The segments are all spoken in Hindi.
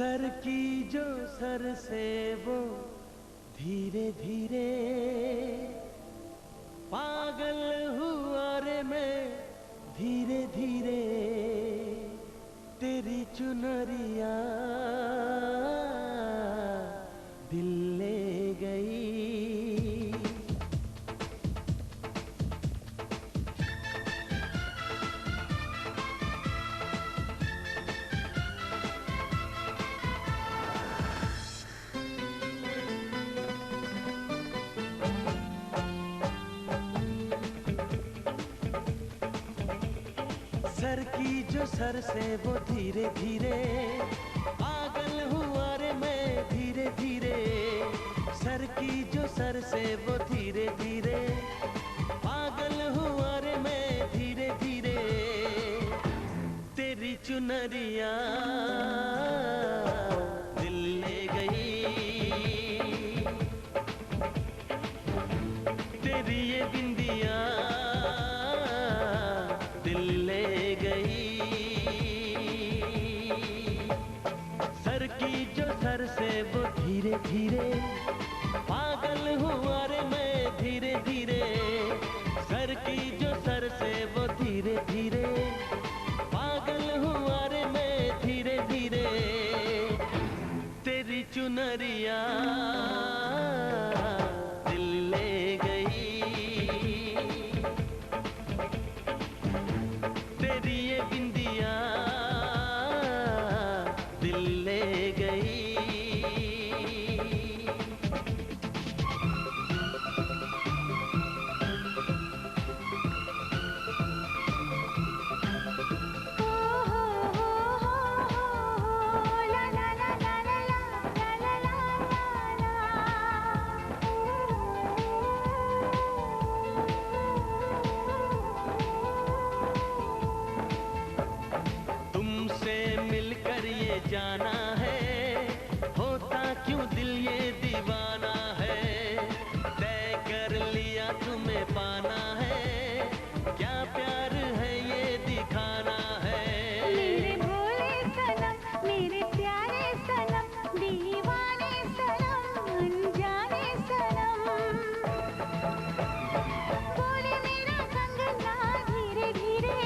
सर की जो सर से वो धीरे धीरे पागल हुआ रे मैं धीरे धीरे तेरी चुनरिया दिल ले गई। सर की जो सर से वो धीरे धीरे पागल हुआ रे मैं धीरे धीरे। सर की जो सर से वो धीरे धीरे पागल हुआ रे मैं धीरे धीरे तेरी चुनरिया दिल ले गई। तेरी ये बिंदिया दिल ले गई। सर की जो सर से वो धीरे धीरे पागल हुआ रे मैं धीरे धीरे। सर की जो सर से वो धीरे धीरे पागल हुआ रे मैं धीरे धीरे तेरी चुनरिया दिल ले गई। तेरी ये बिंदिया दिल ले गई। तुमसे मिलकर ये जाना है होता क्यों दिल ये दीवाना है। तय कर लिया तुम्हें पाना है क्या प्यार है ये दिखाना है। मेरे भोले सनम मेरे प्यारे सनम दीवाने सनम अनजाने सनम। बोले मेरा कंगना धीरे धीरे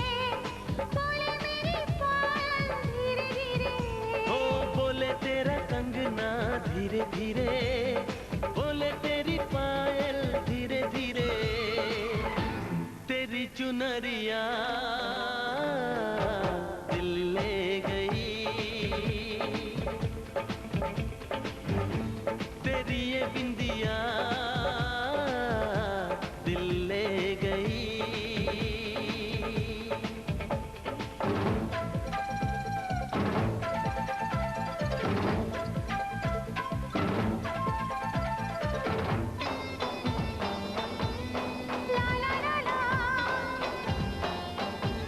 बोले मेरी पायल धीरे धीरे। ओ बोले तेरा कंगना धीरे धीरे बोले तेरी पायल धीरे धीरे तेरी चुनरिया दिल ले गई। तेरी ये बिंदिया दिल ले गई। ला ला ला ला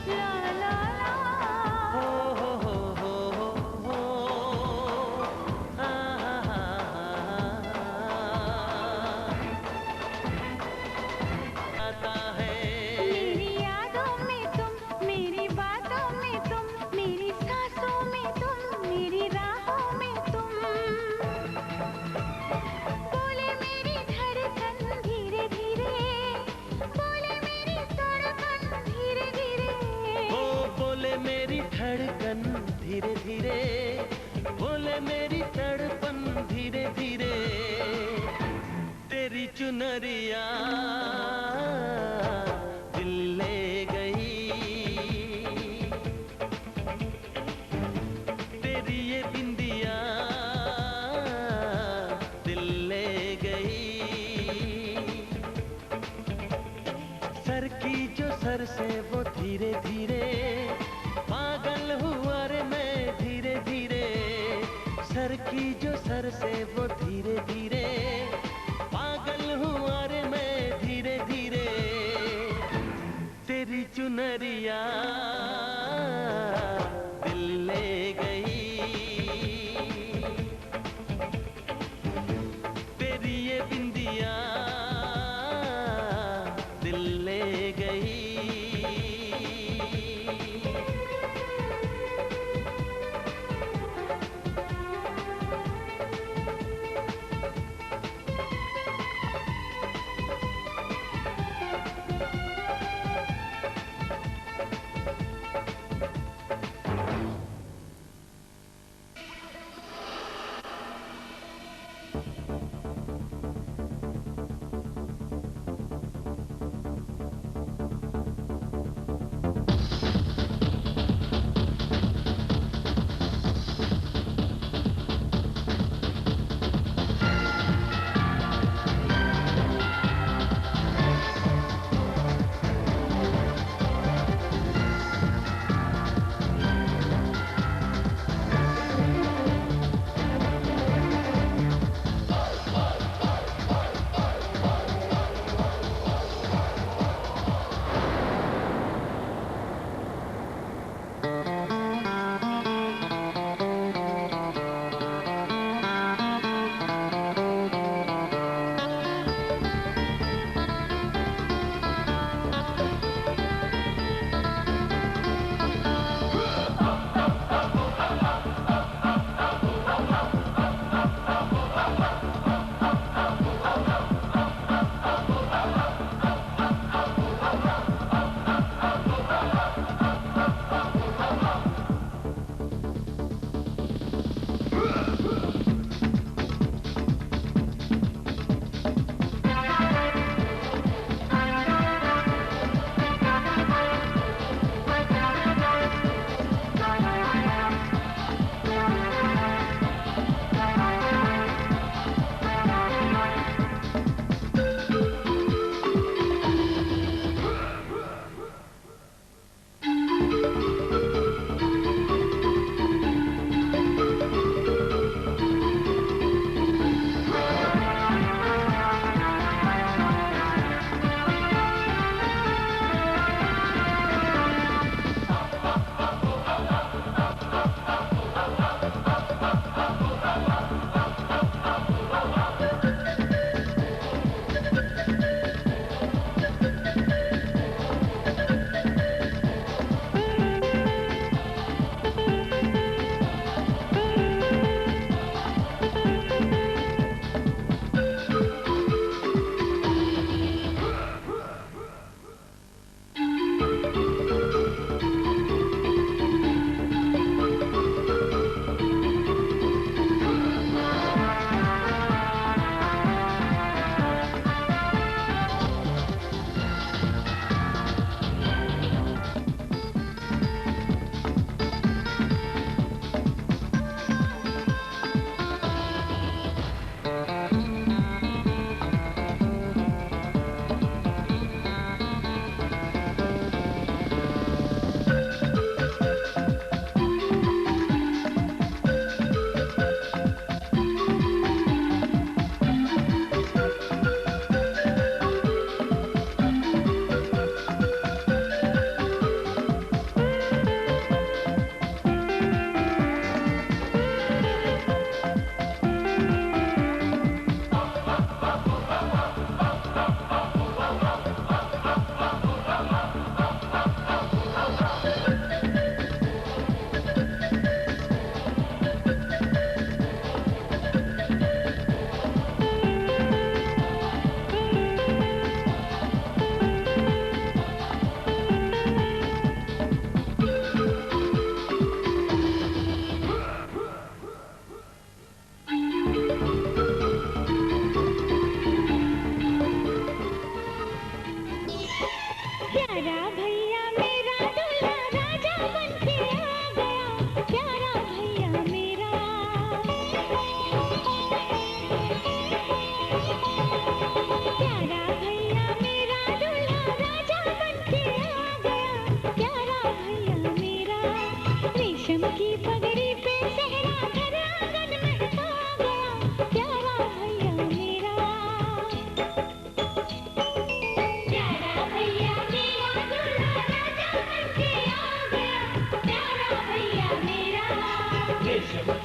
ला ला ला। हो आ आता है। मेरी यादों में तुम मेरी बातों में तुम मेरी सांसों में तुम मेरी राहों में तुम। बोले मेरी धड़कन धीरे धीरे बोले मेरी धड़कन धीरे धीरे। ओ बोले मेरी धड़कन धीरे धीरे बोले मेरी तड़पन धीरे धीरे तेरी चुनरिया दिल ले गई। तेरी ये बिंदिया दिल ले गई। सर की जो सर से वो धीरे धीरे पागल हुआ रे मैं धीरे धीरे। सर की जो सर से वो धीरे धीरे पागल हुआ रे मैं धीरे धीरे तेरी चुनरिया दिल ले गई। तेरी ये बिंदिया दिल ले गई।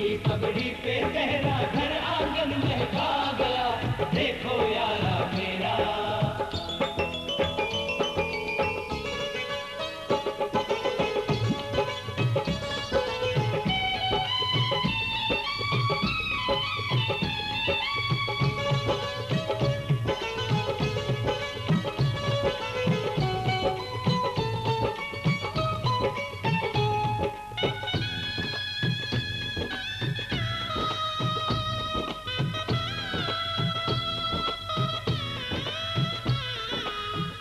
की पगड़ी पे तेरा घर आंगन महका गया, देखो यारा मेरा।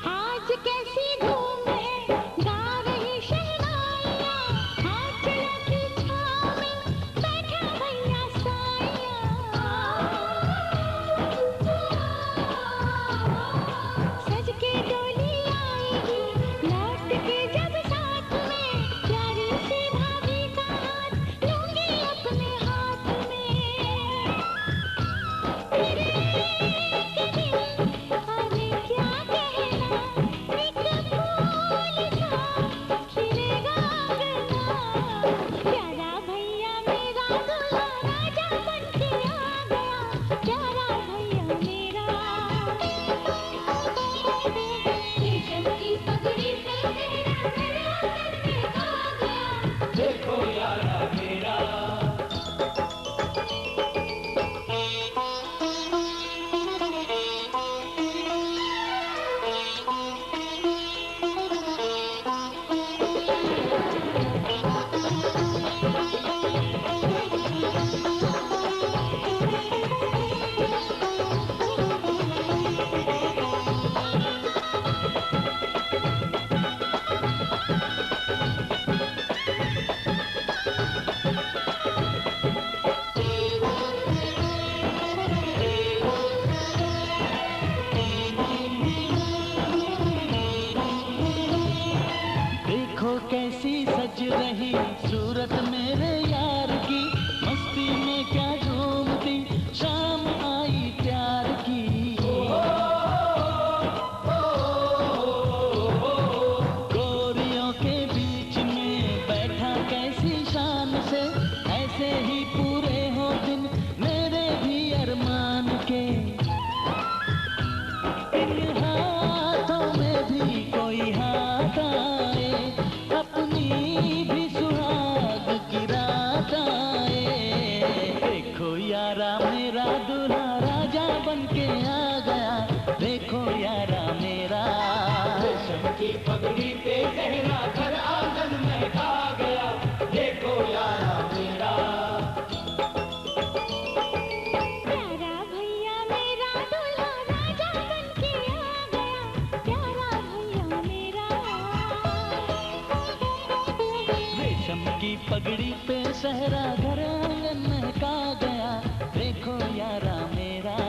आज कैसी धूम है, गा रही शहनाइयाँ, आंचलों की छाँव में बैठा भैया साइयाँ। सज के डोली आएगी, लौट के जब साथ में, प्यारी सी भाभी का हाथ लूंगी अपने हाथ में। तेरे एक दिन अरे क्या कहना, एक फूल सा खिलेगा अंगना, प्यारा भैया मेरा दूल्हा राजा बन के आ गया, प्यारा भैया मेरा। रेशम की पगड़ी पे तेरा घर आंगन में आ गया, देखो यारा मेरा। देखो कैसी सज रही सूरत मेरे यार की, मस्ती में क्या झूमती शाम आई प्यार की। गोरियों के बीच में बैठा कैसी शान से, ऐसे ही पूरे हो दिन मेरे भी अरमान के। इन हाथों में भी कोई हाथ आए, अपनी भी सुहाग की रात आए। देखो यारा मेरा दूल्हा राजा बन के आ गया, देखो यारा मेरा। रेशम की पगड़ी पे तेरा घर आंगन महका गया, देखो यारा मेरा। प्यारा भैया मेरा दूल्हा राजा बन के आ गया, प्यारा भैया मेरा। रेशम की पगड़ी पे सहरा घर आंगन महका गया, देखो यारा मेरा।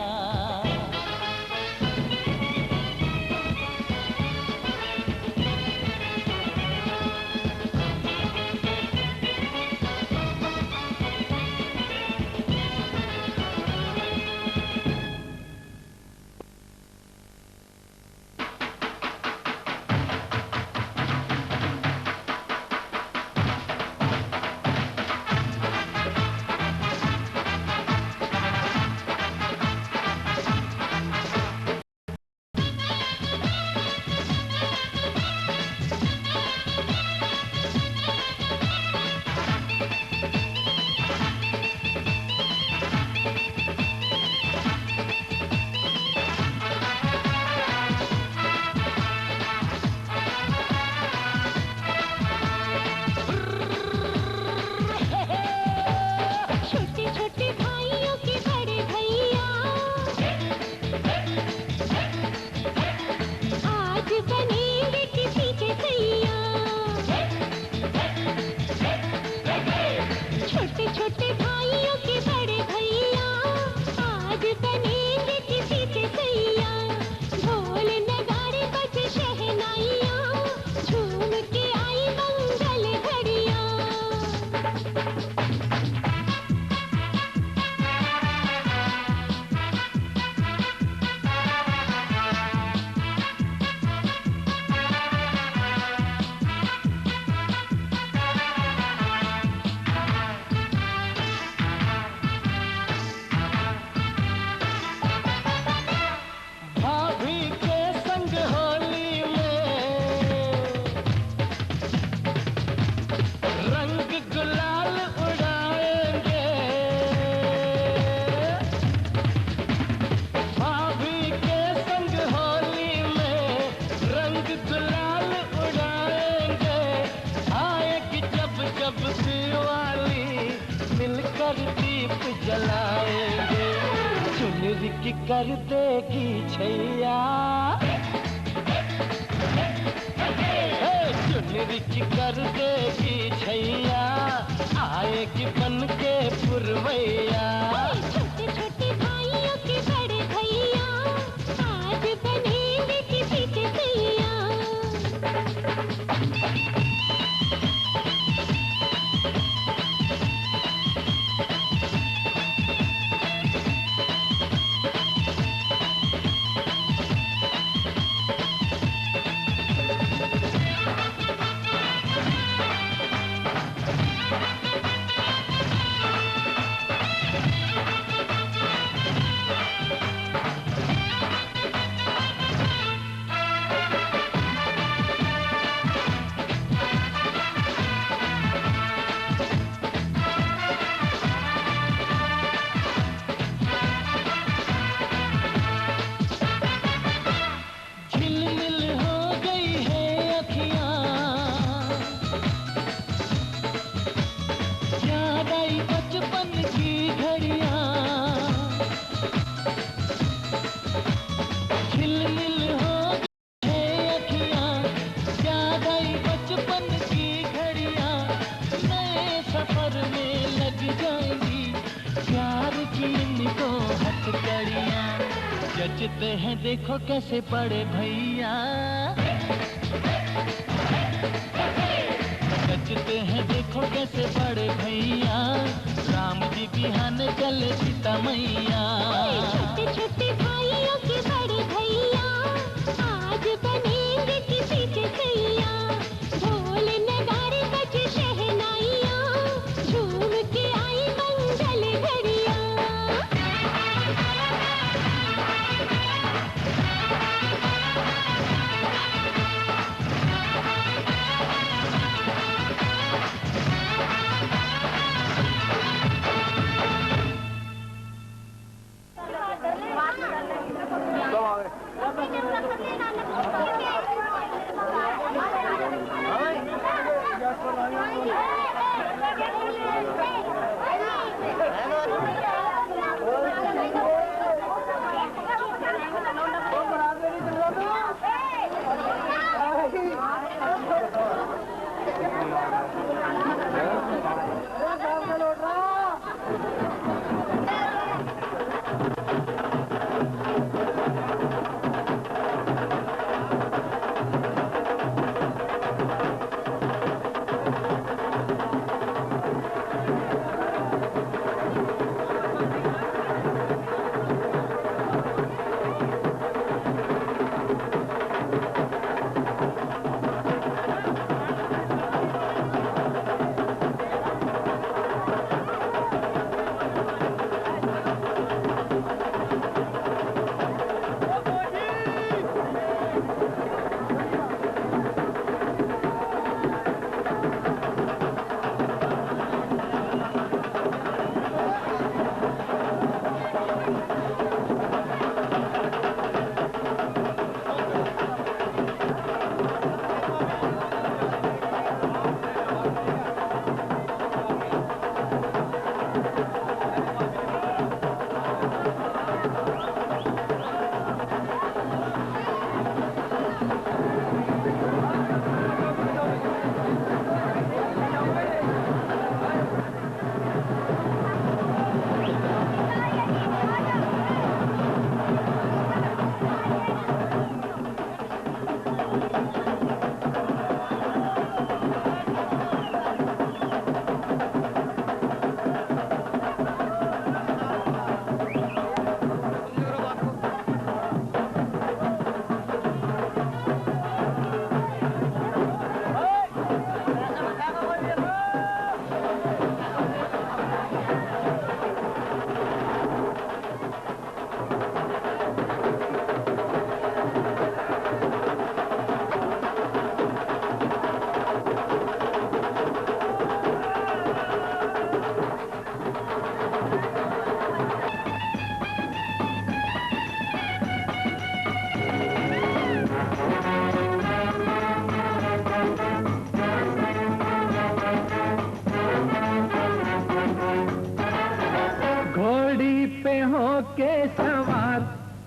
चलाएंगे। चुनरी की कर देगी छैया, चुनरी की कर देगी छैया, आएगी बन के पुरवैया। छोटे छोटे भाइयों के बड़े भैया, आज बनेंगे किसी के सैया। जचते हैं देखो कैसे बड़े भैया, जचते हैं देखो कैसे बड़े भैया, राम जी बिहान चले सीता मैया। छोटे छोटे भाइयों के बड़े भैया, आज बनेंगे किसी के सैया। ढोल नगाड़े बजे शहनाइयाँ, झूम के आई मंगल घड़ियाँ।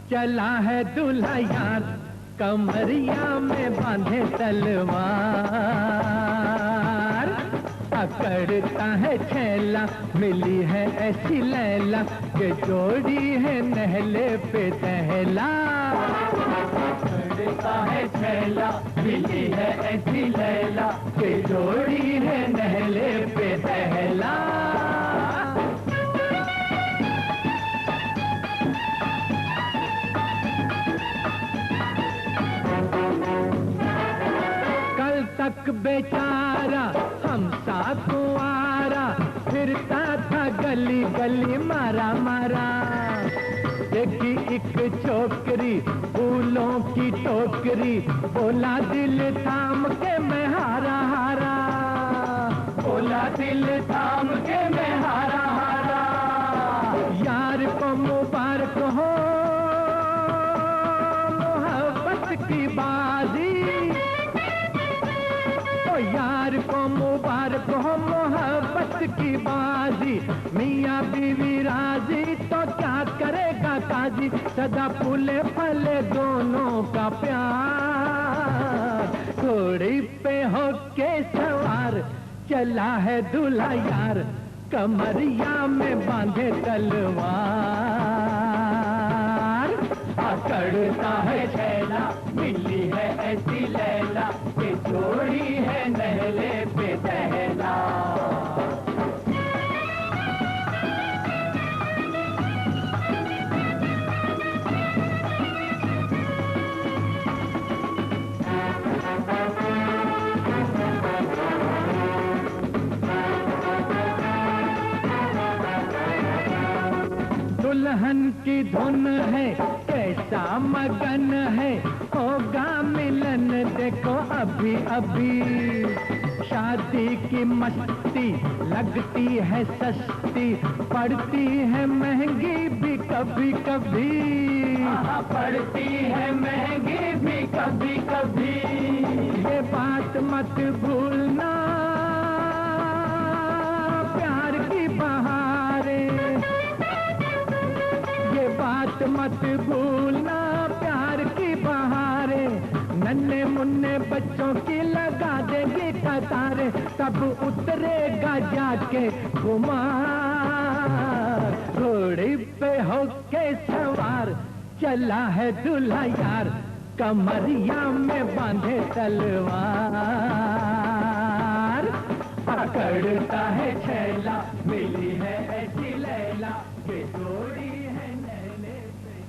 चला है दूल्हा यार, कमरिया में बांधे तलवार। अकड़ता है छैला, मिली है ऐसी लैला, के जोड़ी है नहले पे दहला। अकड़ता है छैला, मिली है ऐसी लैला, के जोड़ी है नहले पे दहला। तक बेचारा हम सा कुंवारा, फिरता था गली गली मारा मारा। देखी एक छोकरी फूलों की टोकरी, बोला दिल थाम के मैं हारा हारा। बोला दिल थाम के मैं हारा हारा। यार को मुबारक हो मोहब्बत की बाजी, यार को मुबारक हो मोहब्बत की बाजी। मियाँ बीवी राजी तो क्या करेगा काजी, सदा फूले फले दोनों का प्यार। घोड़ी पे होके सवार, चला है दूल्हा यार, कमरिया में बांधे तलवार। अकड़ता है छैला, मिली है ऐसी लैला, के जोड़ी है नहले पे दहला। दुल्हन की धुन है, कैसा मगन है, होगा मिलन देखो अभी अभी। शादी की मस्ती लगती है सस्ती, पड़ती है महंगी भी कभी कभी। पड़ती है महंगी भी कभी कभी। ये बात मत भूलना, प्यार की बहारें, ये बात मत भूलना, प्यार की बहारें। नन्हे मुन्ने बच्चों की लगा देंगे कतारें, तब उतरेगा जाके कुमार। घोड़ी पे होके सवार, चला है दूल्हा यार, कमरिया में बांधे तलवार। पकड़ता है छैला, मिली है ऐसी लैला, के जोड़ी है नैले पे।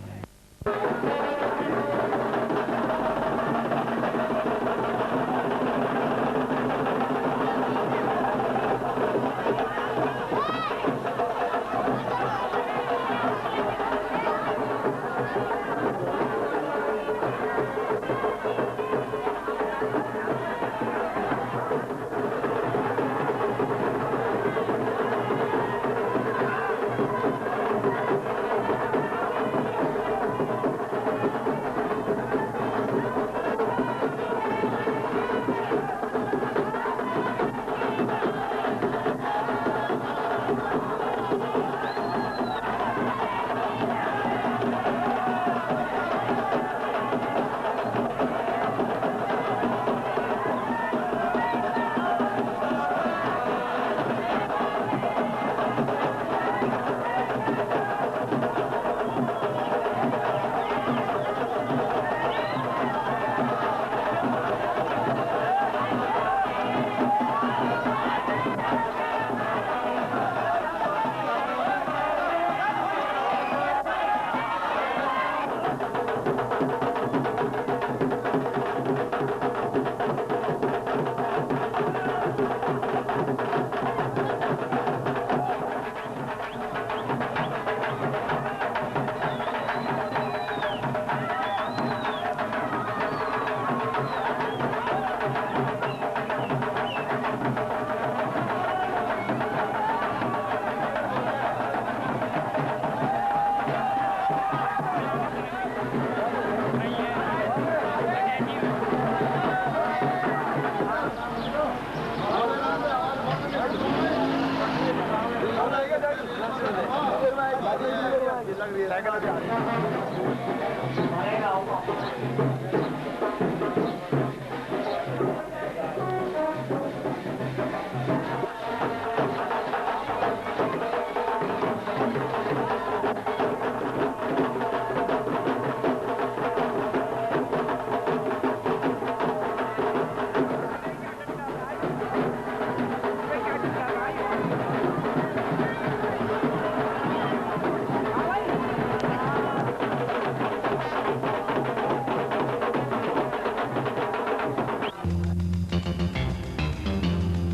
लगदी है साइकिल ते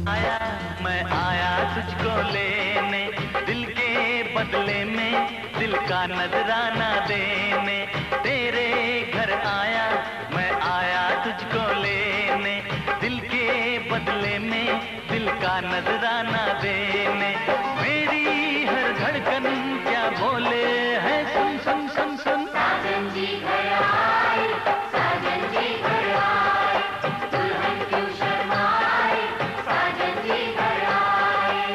आ तुझको लेने दिल के बदले में दिल का नजराना देने तेरे घर आया मैं आया तुझको लेने दिल के बदले में दिल का नजराना देने मेरी हर धड़कन क्या बोले है सुन सुन सुन सुन साजन जी घर आए साजन जी घर आए दुल्हन क्यों शर्माए साजन जी घर आए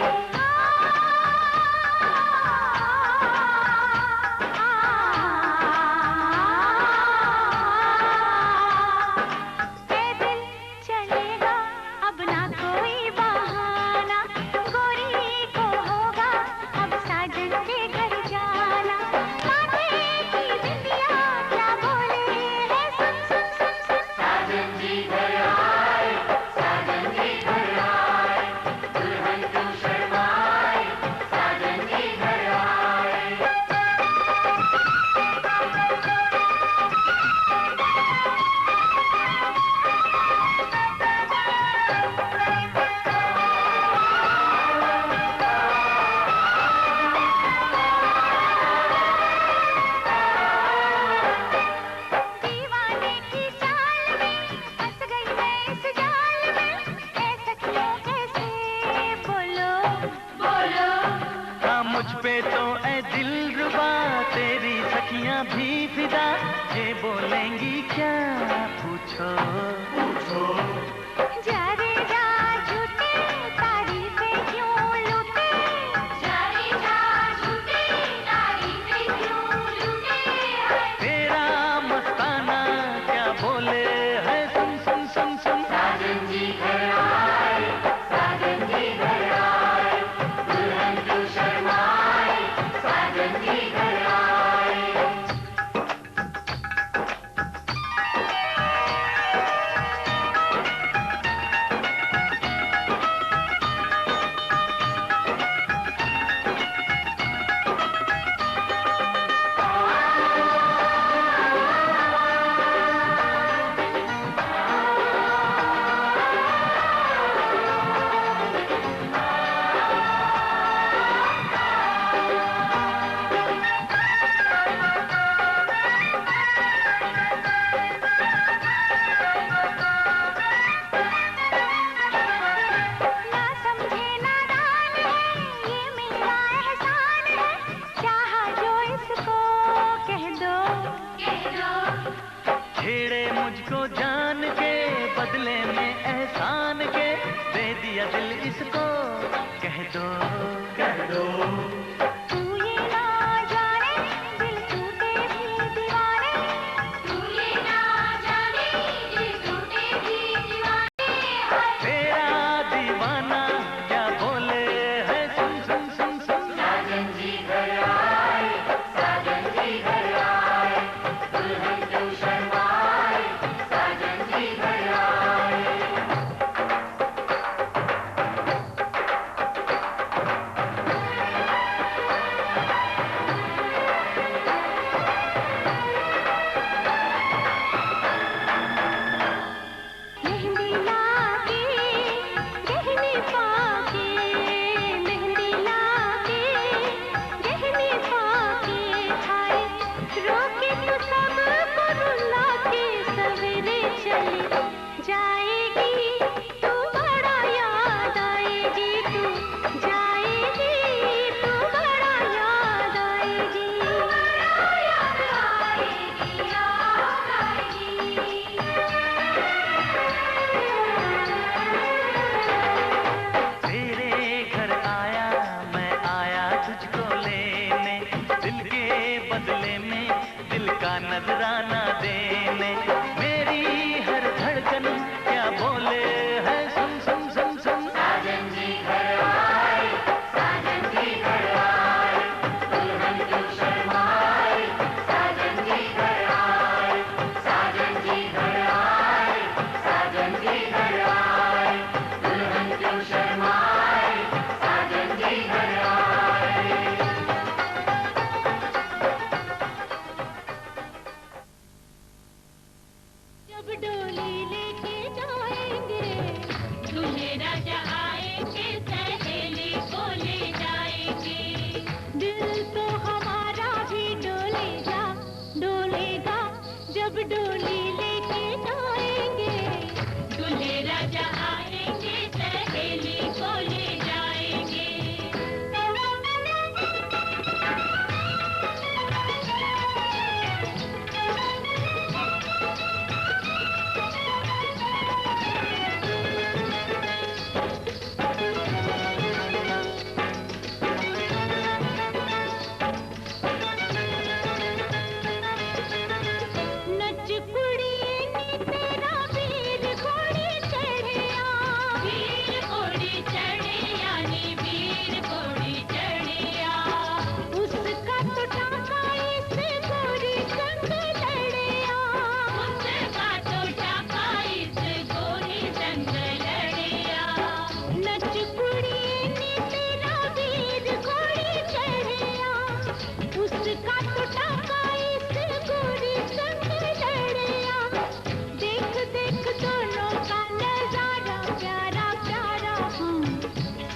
ए दिल चलेगा अब ना कोई बहाना गोरी को होगा अब साजन के घर जाना माथे की बिंदिया क्या बोले है सुन सुन सुन सुन साजन जी घर आए साजन जी घर आए दुल्हन क्यों शर्माए साजन जी घर आए दीवाने की चाल में फंस गई मैं इस जाल में ऐसा क्यों कैसे बोलो बोलो हाँ मुझ पे तो ऐ दिल रुबा तेरी सखियां भी फिदा ये बोलेंगी क्या पूछो जा रे जा झूठे तारीफें क्यों लूटे जा रे जा झूठे तारीफें क्यों लूटे तेरा मस्ताना क्या बोले है सुन सुन सुन सुन साजन जी घर आए साजन जी घर आए दुल्हन क्यों शर्माए साजन जी घर आए ना समझे नादान है ये मेरा एहसान है चाहा जो इसको कह दो छेड़े मुझको जान के बदले में एहसान के दे दिया दिल इसको कह दो तू ये ना जाने दिल टूटे भी दीवाने तू ये ना जाने दिल टूटे भी दीवाने तेरा दीवाना क्या बोले है सुन सुन सुन सुन साजन जी घर आए साजन जी घर आए दुल्हन क्यों शर्माए साजन जी घर आए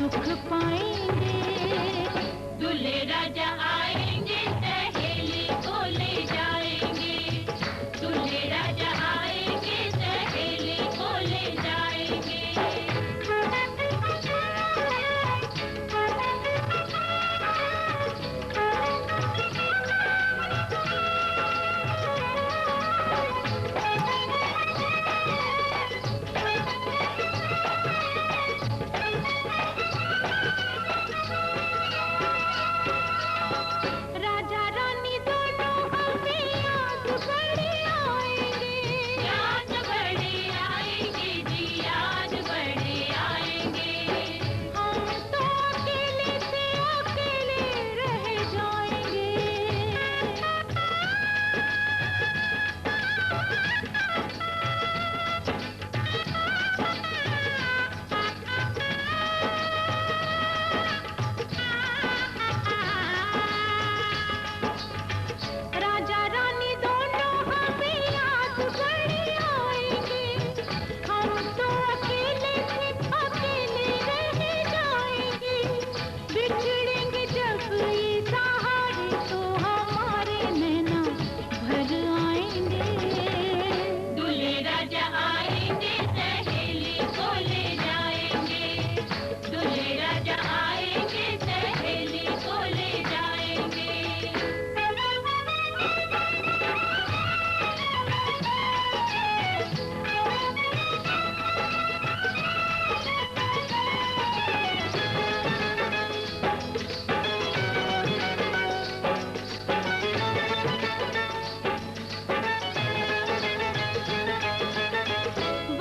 सुख पाएंगे। दूल्हे राजा आएंगे, सहेली को ले जाएंगे। दूल्हे राजा आएंगे, सहेली को ले जाएंगे। राजा रानी दोनों हमें याद बड़े आएंगे। याद बड़े आएंगे जी, याद बड़े आएंगे। हम तो अकेले से अकेले रह जाएंगे। राजा रानी दोनों हमें याद बड़े आएंगे। हम तो अकेले से अकेले रह जाएंगे। बिछड़ेंगे जब ये सहारे तो हमारे नैना भर आएंगे। दूल्हे राजा आएंगे, सहेली को ले जाएंगे। दूल्हे राजा आएंगे, सहेली को ले जाएंगे।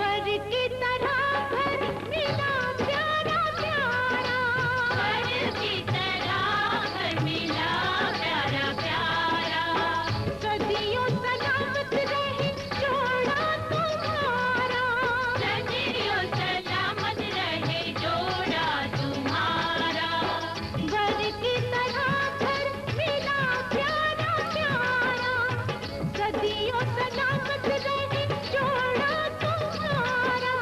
वर की तरह घर मिला प्यारा प्यारा। वर की तरह घर मिला प्यारा प्यारा। सदियों सलामत रहे जोड़ा तुम्हारा। सदियों सलामत रहे जोड़ा तुम्हारा। वर की तरह घर मिला प्यारा प्यारा। सदियों सलामत रहे जोड़ा तुम्हारा।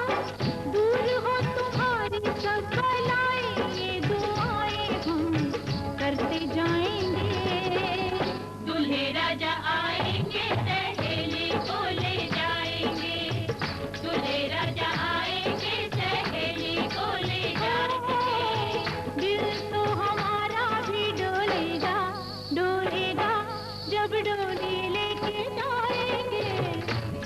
दूर हो तुम्हारी सब बलाएं, ये दुआएं हम करते जाएंगे। दूल्हे राजा आएंगे, सहेली को ले जाएंगे। दूल्हे राजा आएंगे, सहेली को ले जाएंगे। दिल तो हमारा भी डोलेगा, डोलेगा जब डोली लेके जाएंगे।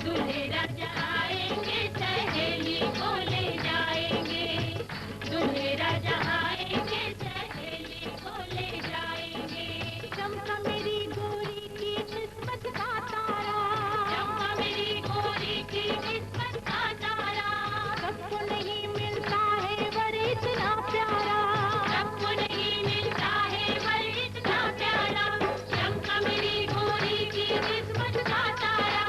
दूल्हे राजा आएंगे, सहेली को ले जाएंगे। दूल्हे राजा आएंगे, सहेली को ले जाएंगे। चमका मेरी गोरी की किस्मत का तारा। चमका मेरी गोरी की किस्मत का तारा। सबको नहीं मिलता है वर इतना प्यारा। सबको नहीं मिलता है वर इतना प्यारा। चमका मेरी गोरी की किस्मत का तारा।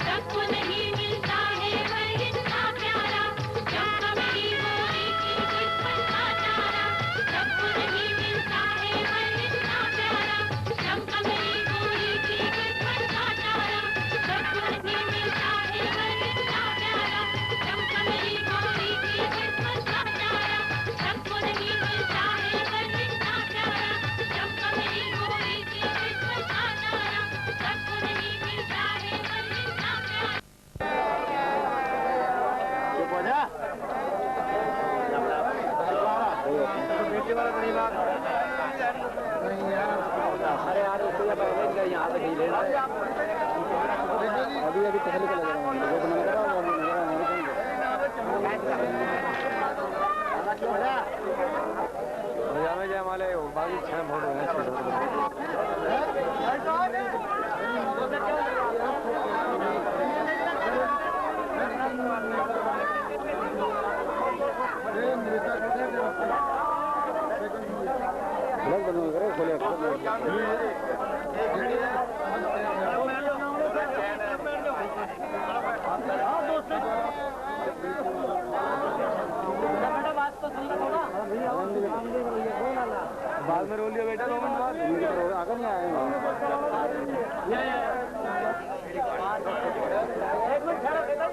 सबको नहीं मिलता है वर इतना प्यारा। चमका मेरी गोरी की किस्मत का तारा। सबको नहीं मिलता है वर इतना प्यारा। चमका मेरी गोरी की किस्मत का तारा। सबको नहीं मिलता है वर इतना प्यारा। चमका मेरी गोरी की किस्मत का तारा। सबको नहीं मिलता है वर इतना प्यारा। चमका मेरी गोरी की किस्मत का तारा। सबको नहीं मिलता है वर इतना प्यारा। अरे यार उसको यहाँ तक ही लेना अभी अभी पहले को लगा जय हमारे बाकी 6 वोट हो बाद में रोल लिया बेटा 2 मिनट बाद आगे नहीं आएगा। एक मिनट खड़ा बेटा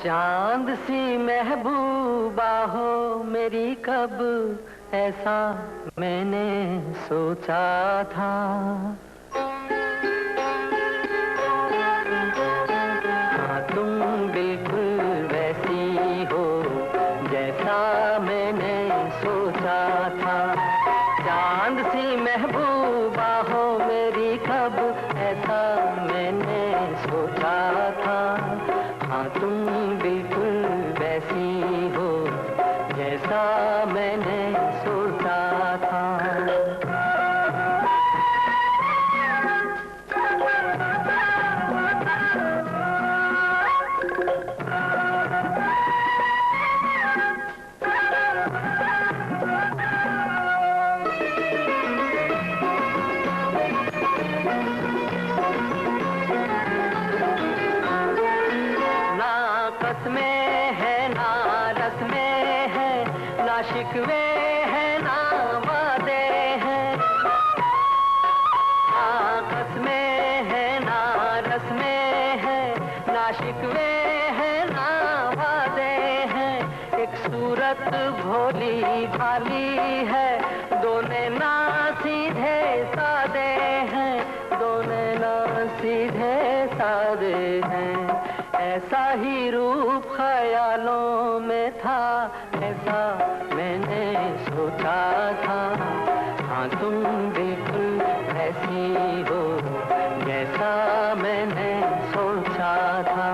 चांद सी महबूबा हो मेरी, कब ऐसा मैंने सोचा था। हाँ तुम बिल्कुल वैसी हो जैसा मैंने सोचा था। चांद सी महबूबा हो मेरी, कब ऐसा मैंने सोचा था। हाँ तुम बिल्कुल वैसी हो जैसा मैंने सोचा था। शिकवे हैं ना वादे हैं, ना कसमें हैं ना रस्में हैं, ना शिकवे हैं ना वादे हैं। एक सूरत भोली भाली है, दोनों ना सीधे सादे हैं, दोनों ना सीधे सादे हैं। ऐसा ही रूप ख्यालों में था, ऐसा मैंने सोचा था। हाँ तुम बिल्कुल ऐसी हो जैसा मैंने सोचा था।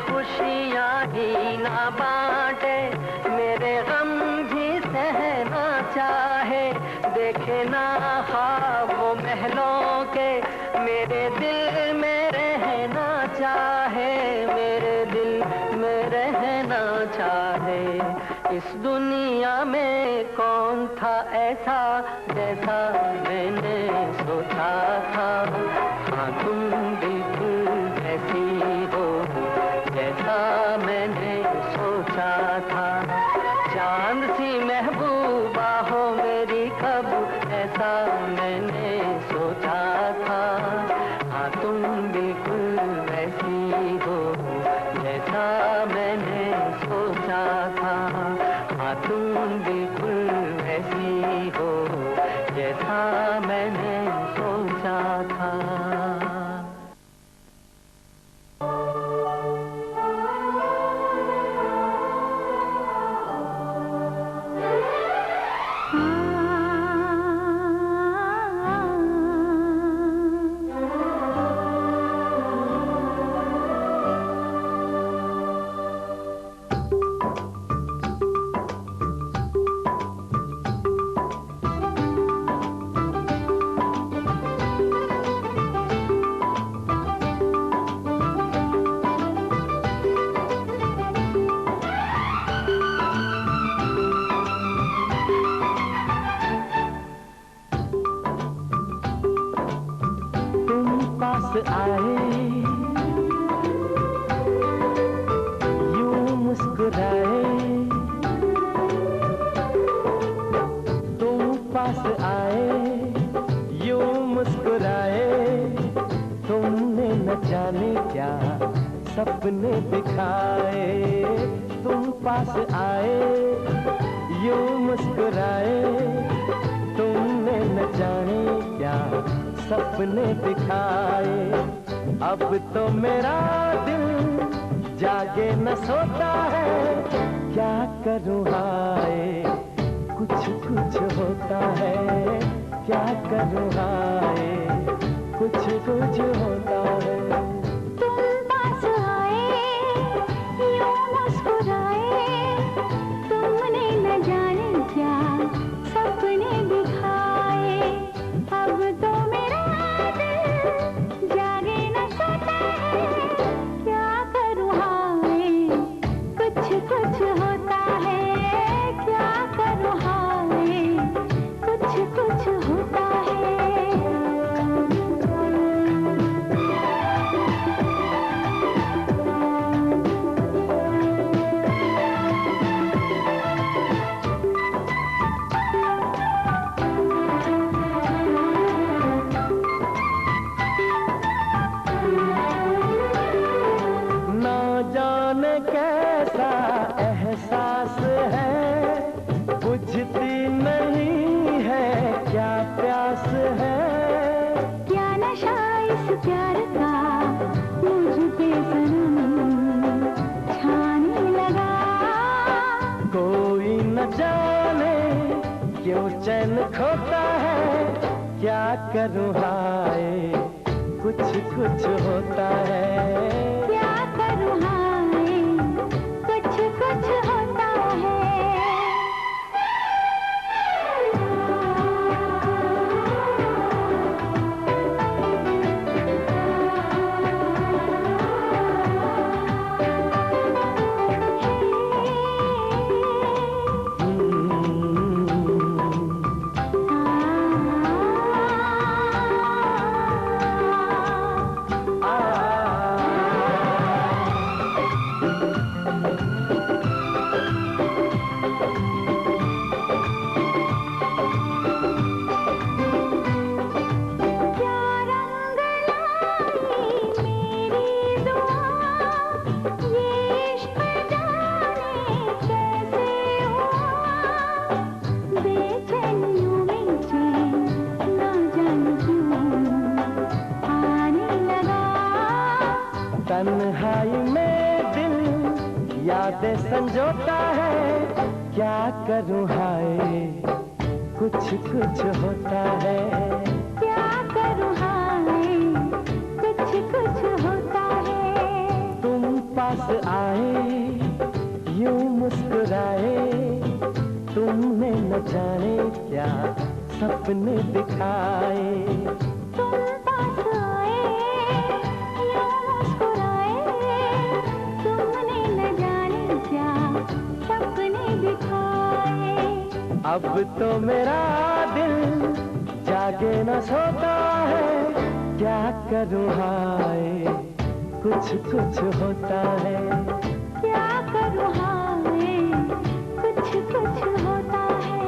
खुशियाँ ही ना बांटे, मेरे गम भी सहना चाहे। देखे ना ख्वाब वो महलों के, मेरे दिल में रहना चाहे, मेरे दिल में रहना चाहे। इस दुनिया में कौन था ऐसा जैसा मैंने सोचा था। हाँ तुम बिल्कुल ऐसी हो जैसा मैंने सोचा था। चांद सी महबूबा हो मेरी, कब ऐसा मैंने सोचा था। हाँ तुम बिल्कुल वैसी हो जैसा मैंने सोचा था। हाँ तुम बिल्कुल वैसी हो जैसा मैंने सोचा था। सपने दिखाए, तुम पास आए, यूं मुस्कुराए। तुमने न जाने क्या सपने दिखाए। अब तो मेरा दिल जागे न सोता है, क्या करूँ हाय कुछ कुछ होता है। क्या करूँ हाय कुछ कुछ होता है। क्या करूँ हाय, कुछ कुछ होता है। क्या करूँ हाय, कुछ कुछ होता है। तन्हाई में दिल यादें संजोता है। क्या करूँ हाय, कुछ कुछ होता है। क्या करूँ हाय, कुछ कुछ होता है। तुम पास आए यूं मुस्कुराए, तुमने न जाने क्या सपने दिखाए। तुम पास आए यूं मुस्कुराए, तुमने न जाने क्या सपने दिखाए। अब तो मेरा दिल जागे न सोता है। क्या करूँ हाय, कुछ कुछ होता है। क्या करूँ हाय, कुछ कुछ होता है।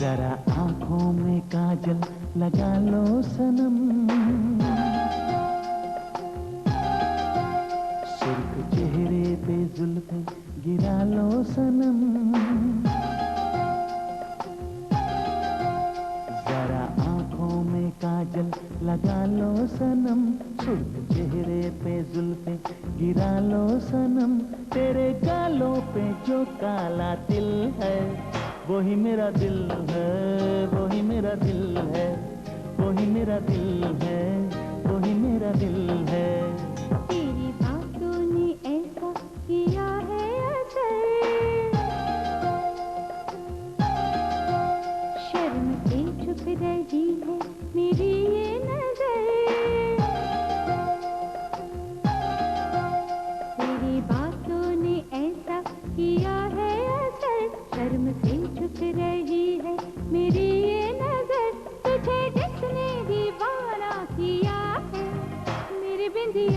जरा आंखों में काजल लगा लो सनम, सुर्ख चेहरे पे जुल्फे गिरा लो सनम। जरा आंखों में काजल लगा लो सनम, सुर्ख चेहरे पे जुल्फे गिरा लो सनम। तेरे गालों पे जो काला तिल है, वही मेरा दिल है, वही मेरा दिल है, वही मेरा दिल है, वही मेरा दिल है। तेरी बातों ने ऐसा किया है असर, शर्म से छुप रही है मेरी ये नजर। तेरी बातों ने ऐसा किया है असर, शर्म से छुप रही है मेरी ये नजर। तुझे जिसने दीवाना किया है, मेरी बिंदिया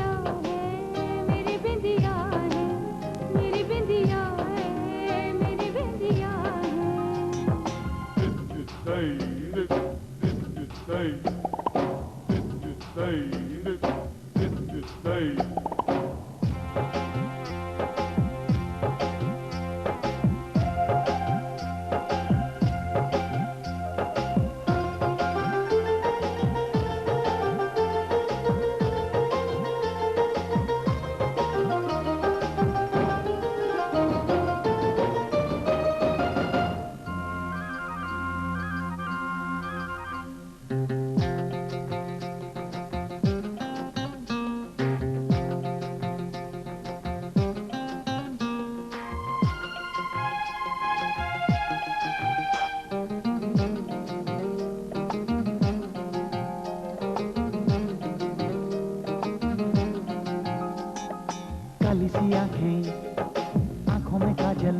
आंखों में काजल,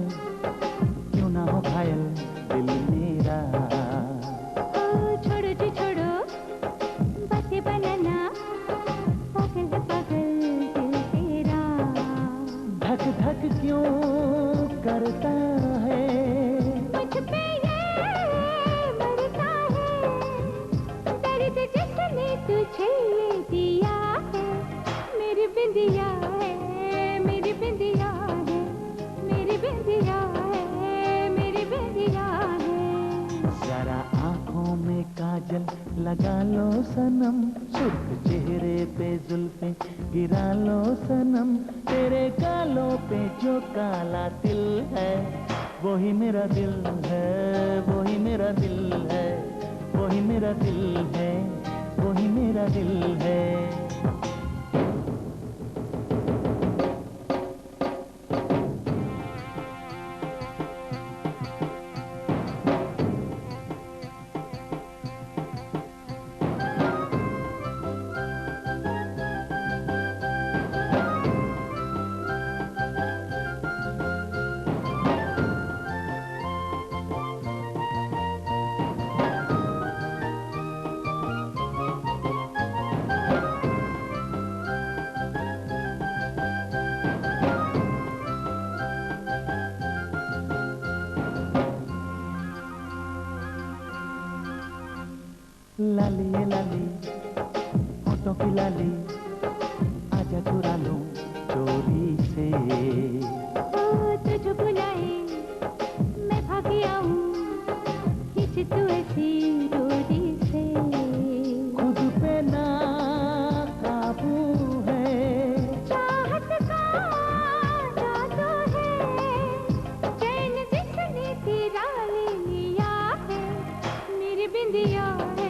क्यों ना हो घायल दिल मेरा। छोड़ो जी छोड़ो, बातें बनाना, पागल है पागल दिल तेरा। धक धक क्यों करता है, मुझ पे ये मरता है, दर्द जिसने तुझे ये दिया है। मेरी बिंदिया है, मेरी बिंदिया है, मेरी बिंदिया है, मेरी बिंदिया है। जरा आंखों में काजल लगा लो सनम, सुर्ख चेहरे पे जुल्फे गिरा लो सनम। तेरे गालों पे जो काला तिल है, वही मेरा दिल है, वही मेरा दिल है, वही मेरा दिल है, वही मेरा दिल है। लाली ये लाली, होठों की लाली, आजा चुरा लूं चोरी से। तुझे बुलाए मैं भागी आऊं, खींच तू ऐसी डोरी से। खुद पे ना काबू है, चाहत का जादू है, चैन जिसने तेरा ले लिया है। मेरी बिंदिया है,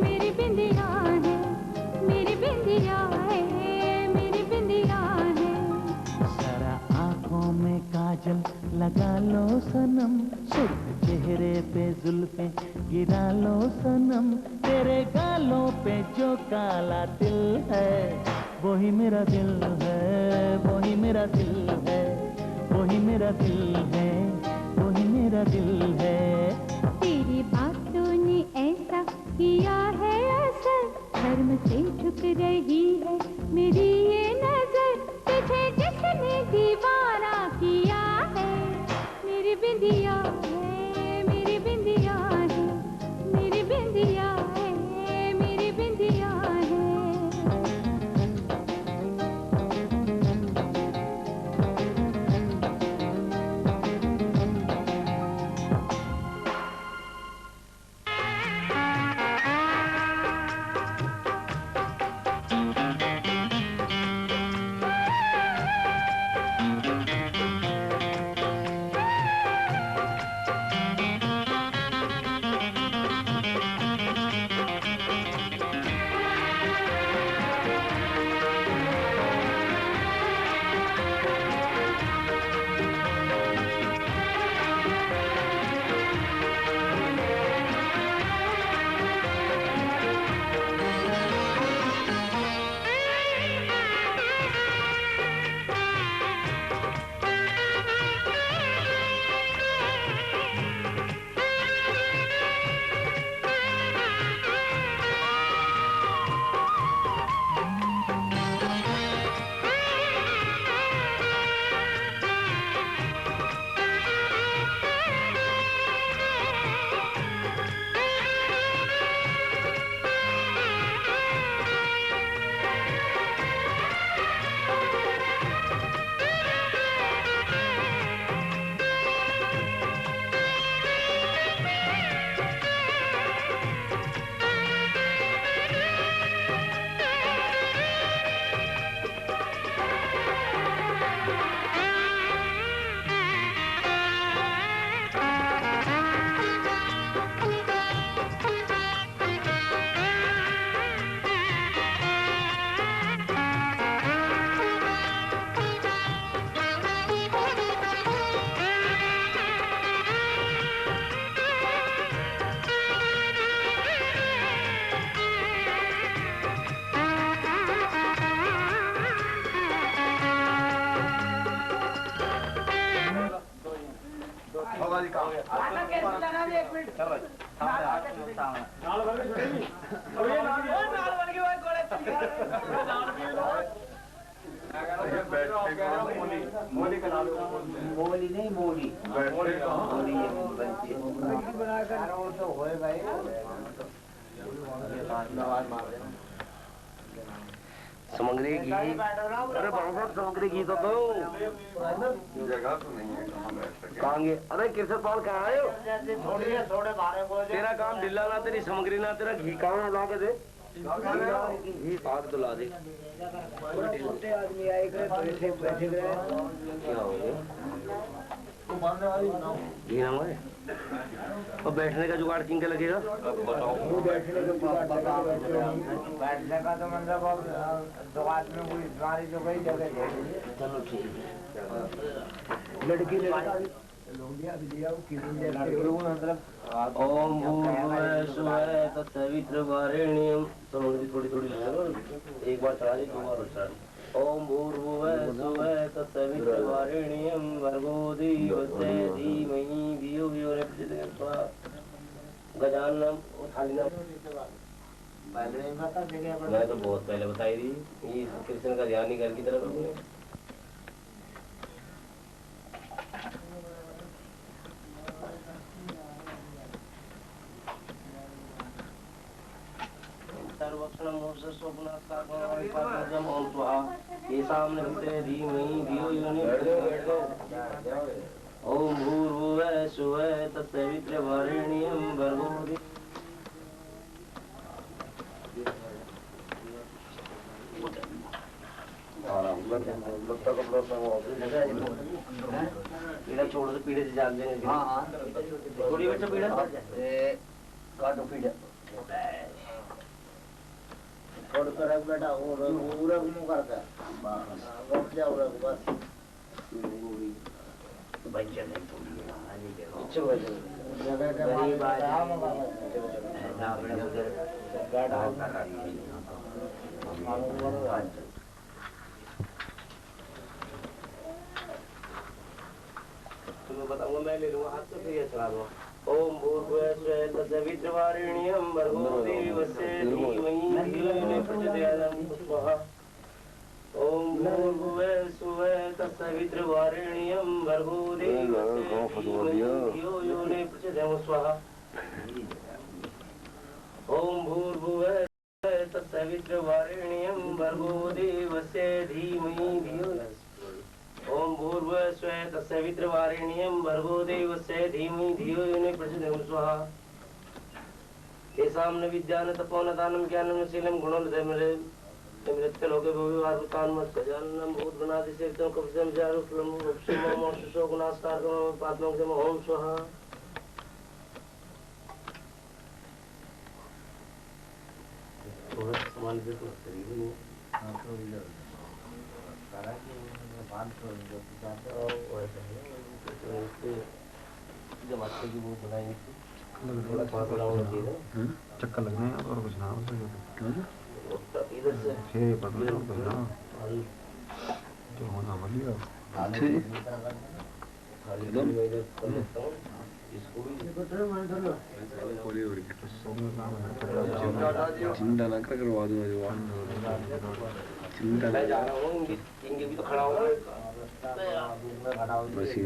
मेरी बिंदिया है, मेरी बिंदिया है, मेरी बिंदिया है। जरा आंखों में काजल लगा लो सनम, सुर्ख चेहरे पे जुल्फे गिरा लो सनम। तेरे गालों पे जो काला तिल है, वही मेरा दिल है, वही मेरा दिल है, वही मेरा दिल है, वही मेरा दिल है। तेरी बातों ने ऐसा किया है असर, धर्म से झुक रही है मेरी ये नजर। तुझे जिसने दीवाना किया है, मेरी बिंदिया है, मेरी बिंदिया है, मेरी बिंदिया है, मेरी बिंदिया है। जी काम कैसे लगा दे 1 मिनट चलो नाल वाले छोड़ेगी अब ये नाल वाले के भाई कोड़े नाल की ये बैठ मोली का नाम मोली नहीं मोली मोली बनती है बनाकर वो तो होए भाई आवाज मार देना सामग्री घी अरे बहुत सामग्री घी तो दो जगह तो नहीं है कहाँ गए अरे किरसत पाल कहाँ आए हो थोड़े बारे को तेरा काम ढिल्ला ना तेरी सामग्री ना तेरा घी कहाँ ला के दे घी पाक तो ला दे छोटे आदमी आए करे बैठे गए क्या हो गया घी ना मारे और बैठने का जुगाड़ किन के लगेगा बैठने का तो मतलब अब दुकान में कोई गाड़ी जो गई जगह चलो ठीक है लड़की ओम भूर्भुवः स्वः तत्सवितृवरेण्यं सामग्री थोड़ी थोड़ी एक बार चढ़ा दे 2 बार चढ़ा ओम भूर्भुवः स्वः तत्सवितृवरेण्यं भर्गो देवस्य धीमहि धियो यो न प्रचोदयात् गजाननम उठालिना मैं तो बहुत पहले बताई थी ये कृष्ण का ध्यान ही घर की तरफ रखने सर्वक्षणं मोक्ष स्वप्नास्ताकं ओम स्वाहा येषां नमस्ते धीमहि धियो यो न प्रचोदयात् ओम भूर्भुवः स्वः तत्सवितृवरेण्यं भर्गो पीड़ा छोड़ दो पीड़े से जाग देंगे हाँ थोड़ी बच्चा पीड़ा काटो पीड़ा छोड़ कर रख बेटा पूरा मुँह करता बस जाओ रख बस बच्चा नहीं थोड़ी तुम्हें बताऊंगा मैं ले लूंगा हाथ से फिर ये चला दूंगा ओम भूर्भुवः स्वः तत्सवितृवरेण्यं भर्गो देवस्य धीमहि धियो यो न प्रचोदयात् स्वाहा ओम भूर्भुवः स्वः तत्सवितृवरेण्यं भर्गो देवस्य धीमहि धियो यो न प्रचोदयात् स्वाहा ओम भूर्भुवः स्वः तत्सवितृवरेण्यं भर्गो देवस्य धीमहि धियो ओम भूर्भुवः स्वः तत्सवितृवरेण्यं भर्गो देवस्य धीमहि धियो यो न प्रचोदयात् स्वाहा येषां न विद्यां न तपो न दानं ज्ञानं न शीलं गुणो न धर्मं निमृत्यलोके भूमिवारुतान्मत् गजाननं भूतगणाधिसेवितं कपिलं चारुक्लं उपशमं मोक्षशोकनाशकारकं पात्मं ओम स्वाहा थोड़ा सामान पे तो करीब नहीं जब अच्छे की वो बनाएंगे चक्कर लगने और कुछ ना इधर से फिर पता कुछ ना जो होना बोलिए चिंता ना कर करवा दूंगा चिंता मैं जा रहा हूँ इनके भी तो खड़ा होगा बस ये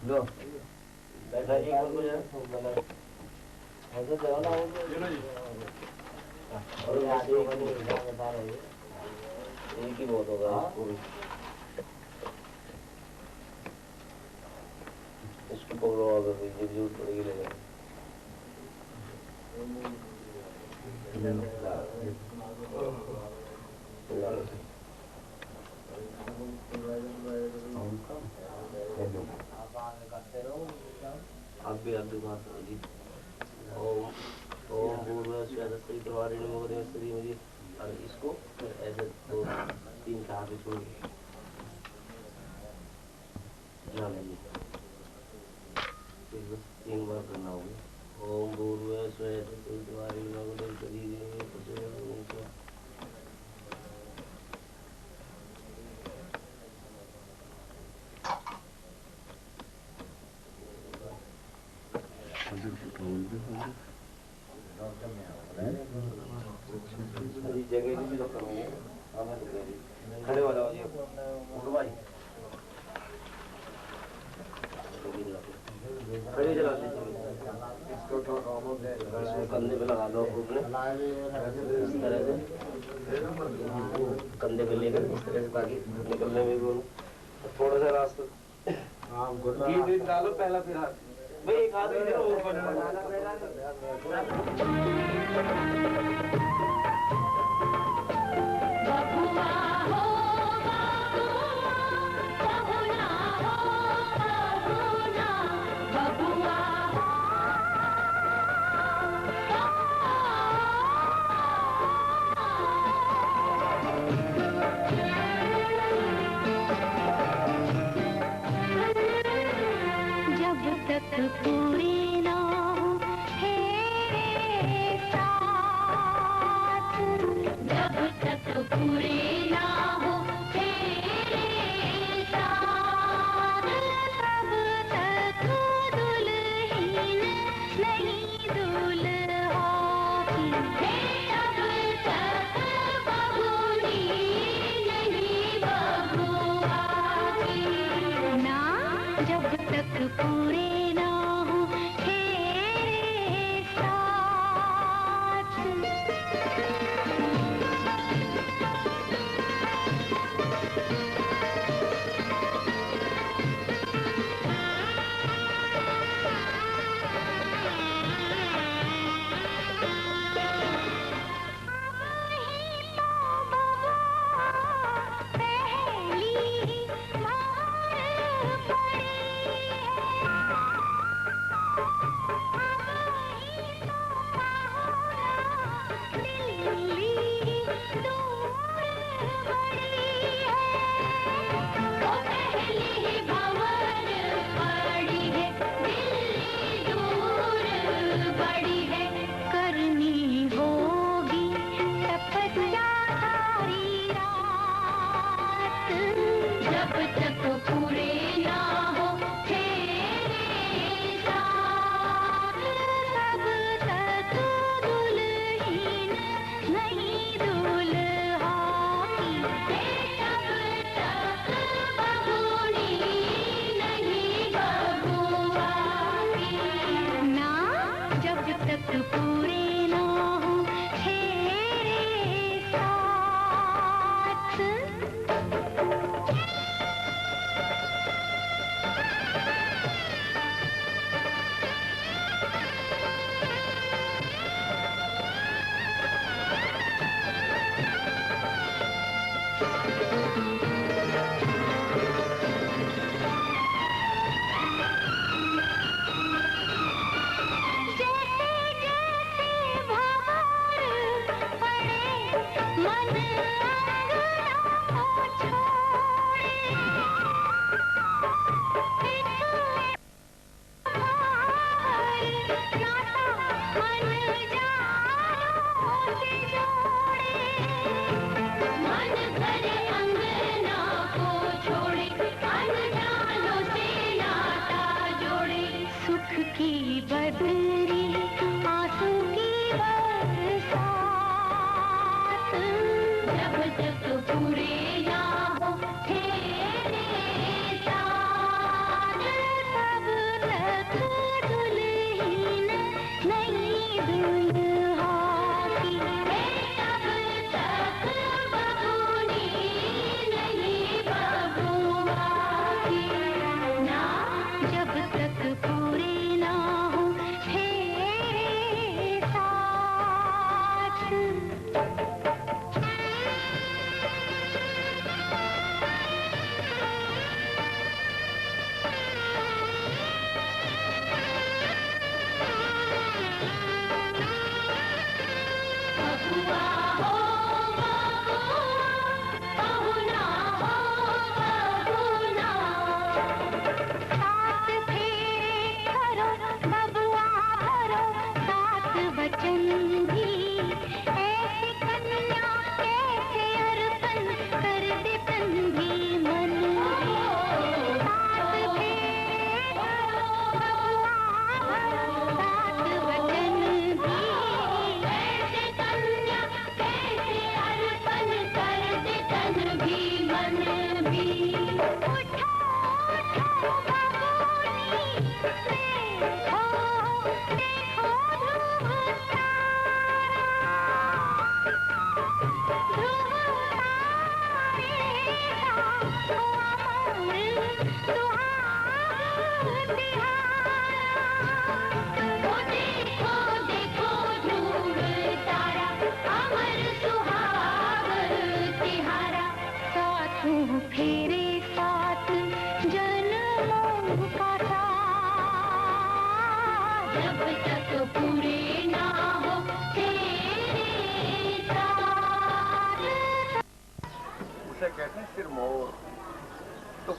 लो बैठा जी को ऐसे जाना और आगे बता रहे हैं एक ही बहुत होगा इसको पकड़ो अगर ये जरूरत पड़ेगी लेने आप भी बात जी ओम भूर्भुवः स्वः तत्सवितृवरेण्यं भर्गो देवस्य धीमहि और इसको फिर ऐसे 2-3 का हाथ छोड़ ना लेंगे 3 बार करना होगा ओम भूर्भुवः स्वः तत्सवितृवरेण्यं भर्गो देवस्य धीमहि जगह भी तो कमी है। खड़े हो जाओ जी, उठो भाई, खड़े चला कंधे पे लगा दो अपने, इस तरह से कंधे पे लेकर इस तरह से, ताकि निकलने में भी थोड़ा सा रास्ता गीत डालो पहला, फिर हाथ भाई एक हाथ पूरी ना हो तेरे साथ, जब तक पूरी ना हो तेरे साथ, तब तक दुल्हन नहीं दुल्हा की, तब तक बबूनी नहीं बबुआ की ना, जब तक पूरे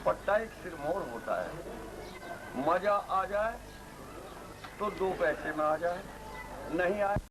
दुपट्टा एक सिरमौर होता है। मजा आ जाए तो 2 पैसे में आ जाए, नहीं आए